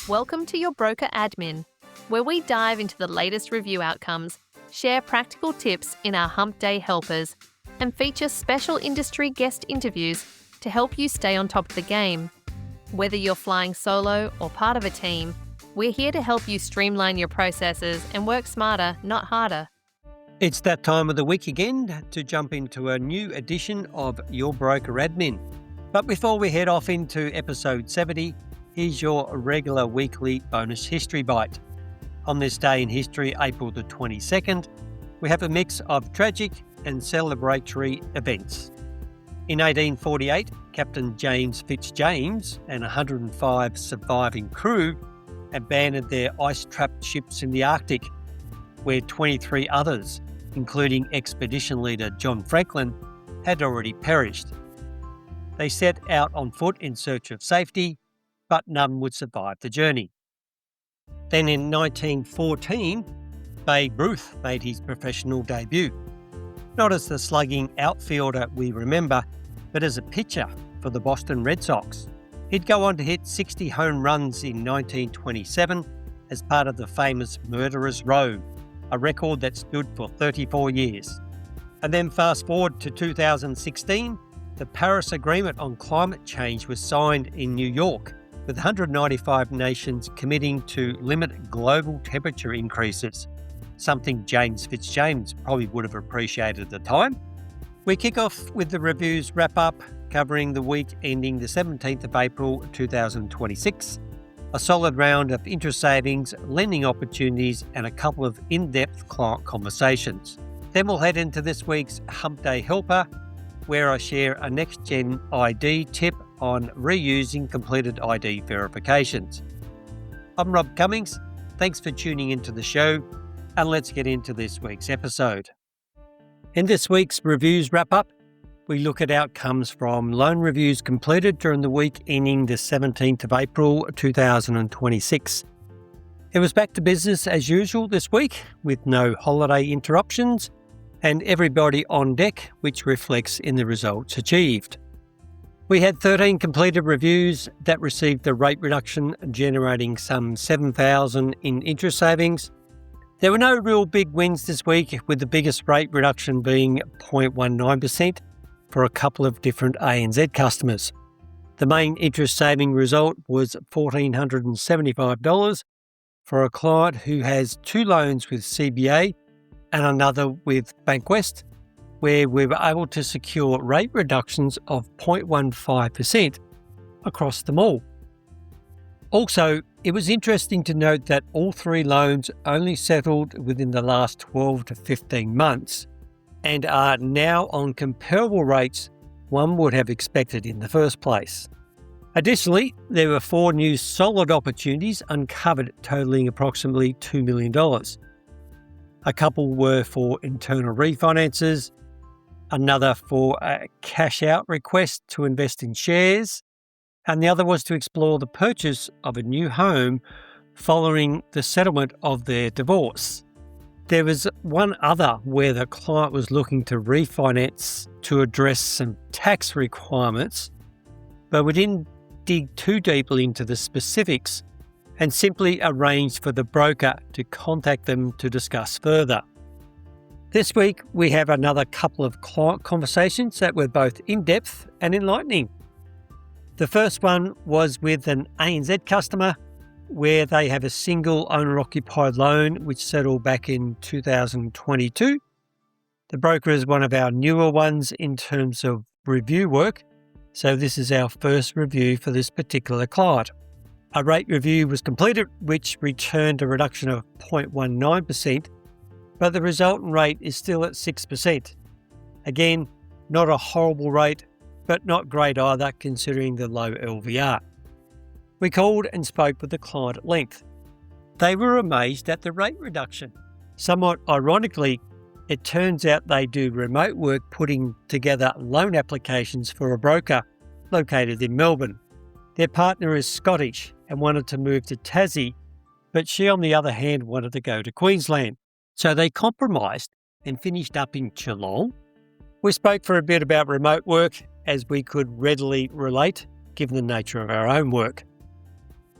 Welcome to your broker admin, where we dive into the latest review outcomes, share practical tips in our Humpday Helpers, and feature special industry guest interviews to help you stay on top of the game. Whether you're flying solo or part of a team, we're here to help you streamline your processes and work smarter, not harder. It's that time of the week again to jump into a new edition of Your Broker Admin. But before we head off into episode 70, here's your regular weekly bonus history bite. On this day in history, April the 22nd, we have a mix of tragic and celebratory events. In 1848, Captain James Fitzjames and 105 surviving crew abandoned their ice-trapped ships in the Arctic, where 23 others, including expedition leader John Franklin, had already perished. They set out on foot in search of safety, but none would survive the journey. Then in 1914, Babe Ruth made his professional debut, not as the slugging outfielder we remember, but as a pitcher for the Boston Red Sox. He'd go on to hit 60 home runs in 1927 as part of the famous Murderer's Row, a record that stood for 34 years. And then fast forward to 2016, the Paris Agreement on Climate Change was signed in New York, with 195 nations committing to limit global temperature increases, something James Fitzjames probably would have appreciated at the time. We kick off with the reviews wrap-up, covering the week ending the 17th of April 2026, a solid round of interest savings, lending opportunities, and a couple of in-depth client conversations. Then we'll head into this week's Humpday Helper, where I share a NextGenID tip on reusing completed ID verifications. I'm Rob Cummings. Thanks for tuning into the show, and let's get into this week's episode. In this week's reviews wrap-up, we look at outcomes from loan reviews completed during the week ending the 17th of April 2026. It was back to business as usual this week, with no holiday interruptions, and everybody on deck, which reflects in the results achieved. We had 13 completed reviews that received the rate reduction, generating some $7,000 in interest savings. There were no real big wins this week, with the biggest rate reduction being 0.19% for a couple of different ANZ customers. The main interest saving result was $1,475 for a client who has two loans with CBA and another with Bankwest, where we were able to secure rate reductions of 0.15% across them all. Also, it was interesting to note that all three loans only settled within the last 12 to 15 months and are now on comparable rates one would have expected in the first place. Additionally, there were 4 new solid opportunities uncovered totaling approximately $2 million. A couple were for internal refinances, another for a cash-out request to invest in shares, and the other was to explore the purchase of a new home following the settlement of their divorce. There was one other where the client was looking to refinance to address some tax requirements, but we didn't dig too deeply into the specifics and simply arranged for the broker to contact them to discuss further. This week, we have another couple of client conversations that were both in-depth and enlightening. The first one was with an ANZ customer where they have a single owner-occupied loan which settled back in 2022. The broker is one of our newer ones in terms of review work, so this is our first review for this particular client. A rate review was completed which returned a reduction of 0.19%, but the resultant rate is still at 6%. Again, not a horrible rate, but not great either considering the low LVR. We called and spoke with the client at length. They were amazed at the rate reduction. Somewhat ironically, it turns out they do remote work putting together loan applications for a broker located in Melbourne. Their partner is Scottish and wanted to move to Tassie, but she on the other hand wanted to go to Queensland. So they compromised and finished up in Geelong. We spoke for a bit about remote work as we could readily relate given the nature of our own work.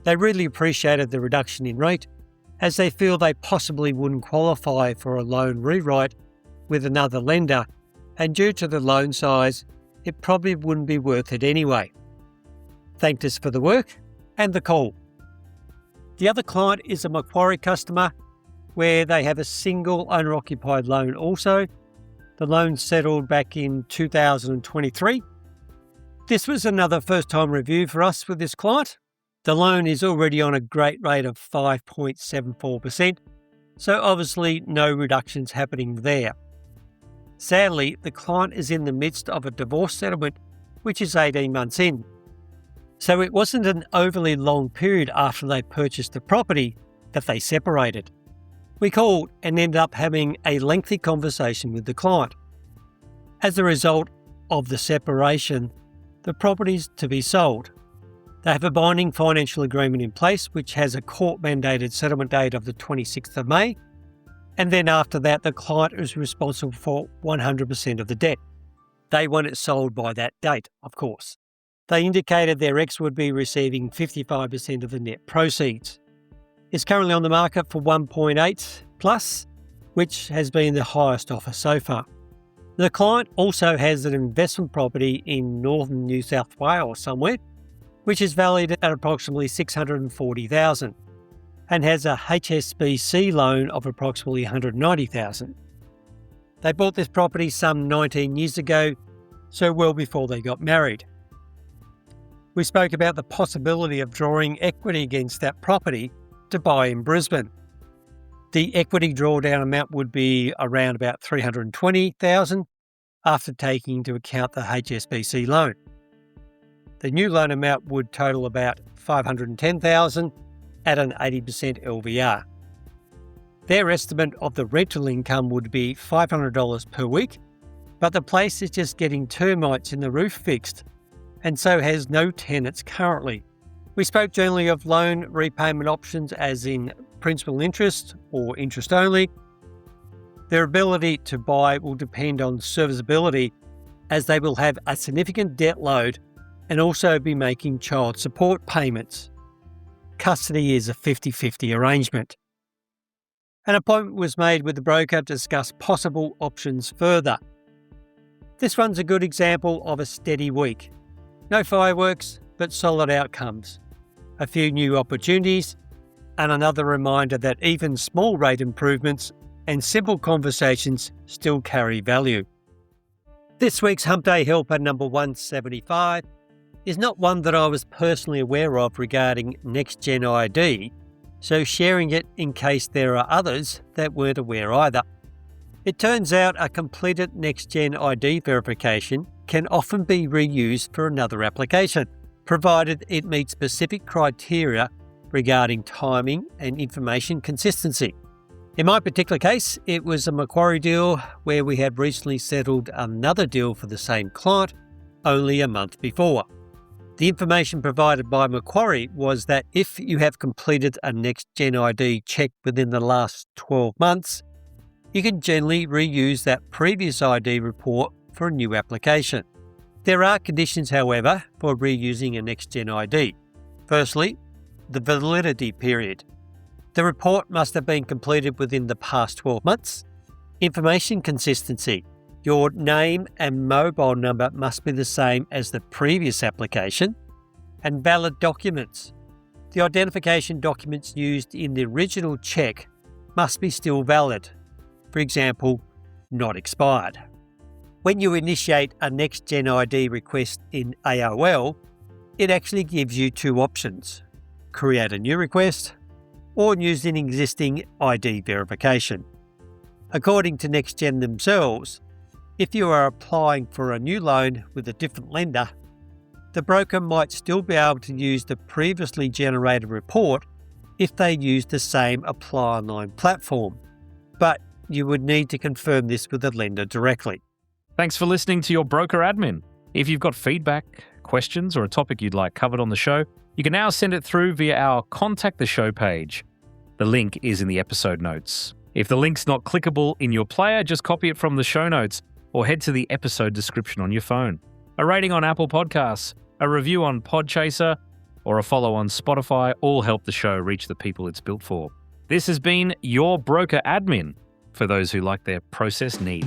They really appreciated the reduction in rate, as they feel they possibly wouldn't qualify for a loan rewrite with another lender, and due to the loan size, it probably wouldn't be worth it anyway. Thanked us for the work and the call. The other client is a Macquarie customer where they have a single owner-occupied loan also. The loan settled back in 2023. This was another first-time review for us with this client. The loan is already on a great rate of 5.74%, so obviously no reductions happening there. Sadly, the client is in the midst of a divorce settlement, which is 18 months in. So it wasn't an overly long period after they purchased the property that they separated. We called and ended up having a lengthy conversation with the client. As a result of the separation, the property's to be sold. They have a binding financial agreement in place which has a court-mandated settlement date of the 26th of May, and then after that the client is responsible for 100% of the debt. They want it sold by that date, of course. They indicated their ex would be receiving 55% of the net proceeds. It's currently on the market for 1.8 plus, which has been the highest offer so far. The client also has an investment property in northern New South Wales somewhere, which is valued at approximately $640,000 and has a HSBC loan of approximately $190,000. They bought this property some 19 years ago, so well before they got married. We spoke about the possibility of drawing equity against that property to buy in Brisbane. The equity drawdown amount would be around about $320,000 after taking into account the HSBC loan. The new loan amount would total about $510,000 at an 80% LVR. Their estimate of the rental income would be $500 per week, but the place is just getting termites in the roof fixed, and so has no tenants currently. We spoke generally of loan repayment options as in principal interest or interest only. Their ability to buy will depend on serviceability, as they will have a significant debt load and also be making child support payments. Custody is a 50-50 arrangement. An appointment was made with the broker to discuss possible options further. This one's a good example of a steady week. No fireworks, but solid outcomes. A few new opportunities, and another reminder that even small rate improvements and simple conversations still carry value. This week's Humpday Helper number 175 is not one that I was personally aware of regarding NextGenID, so sharing it in case there are others that weren't aware either. It turns out a completed NextGenID verification can often be reused for another application, provided it meets specific criteria regarding timing and information consistency. In my particular case, it was a Macquarie deal where we had recently settled another deal for the same client only a month before. The information provided by Macquarie was that if you have completed a NextGenID check within the last 12 months, you can generally reuse that previous ID report for a new application. There are conditions, however, for reusing a NextGenID. Firstly, the validity period. The report must have been completed within the past 12 months. Information consistency. Your name and mobile number must be the same as the previous application. And valid documents. The identification documents used in the original check must be still valid. For example, not expired. When you initiate a NextGenID request in AOL, it actually gives you two options: create a new request or use an existing ID verification. According to NextGen themselves, if you are applying for a new loan with a different lender, the broker might still be able to use the previously generated report if they use the same Apply Online platform, but you would need to confirm this with the lender directly. Thanks for listening to your broker admin. If you've got feedback, questions, or a topic you'd like covered on the show, you can now send it through via our Contact the Show page. The link is in the episode notes. If the link's not clickable in your player, just copy it from the show notes or head to the episode description on your phone. A rating on Apple Podcasts, a review on Podchaser, or a follow on Spotify all help the show reach the people it's built for. This has been your broker admin, for those who like their process neat.